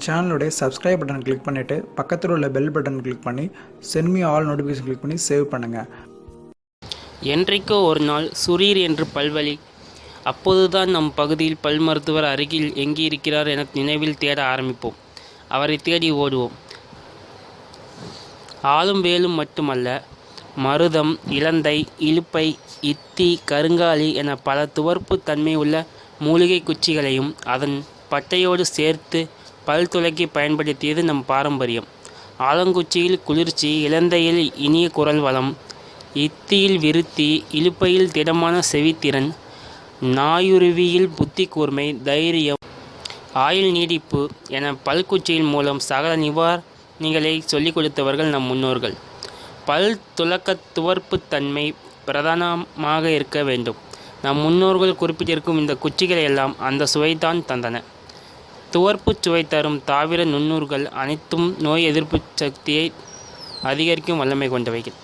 சேனலுடைய subscribe button click பண்ணிவிட்டு பக்கத்தில் உள்ள பெல் பட்டன் கிளிக் பண்ணி send me all notification click பண்ணி சேவ் பண்ணுங்கள். என்றைக்கோ ஒரு நாள் சுரீர் என்று பல்வலி. அப்போதுதான் நம் பகுதியில் பல் மருத்துவர் அருகில் எங்கே இருக்கிறார் என நினைவில் தேட ஆரம்பிப்போம். அவரை தேடி ஓடுவோம். ஆளும் வேலும் மட்டுமல்ல, மருதம், இலந்தை, இலுப்பை, இத்தி, கருங்காலி என பல துவர்ப்பு தன்மை உள்ள மூலிகை குச்சிகளையும் அதன் பட்டையோடு சேர்த்து பல் துளைக்கு பயன்படுத்தியது நம் பாரம்பரியம். ஆலங்குச்சியில் குளிர்ச்சி, இலந்தையில் இனிய குரல் வளம், இத்தியில் விருத்தி, இலுப்பையில் திடமான செவித்திறன், நாயுருவியில் புத்தி கூர்மை, தைரியம், ஆயுள் நீடிப்பு என பல்குச்சியின் மூலம் சகல நிவாரணிகளை சொல்லிக் கொடுத்தவர்கள் நம் முன்னோர்கள். பல் துலக்க துவர்ப்பு தன்மை பிரதானமாக இருக்க வேண்டும். நம் முன்னோர்கள் குறிப்பிட்டிருக்கும் இந்த குச்சிகளை எல்லாம் அந்த சுவைதான் தந்தன. துவர்ப்பு சுவை தரும் தாவர நுண்ணூர்கள் அனைத்தும் நோய் எதிர்ப்பு சக்தியை அதிகரிக்கும் வல்லமை கொண்டவைகள்.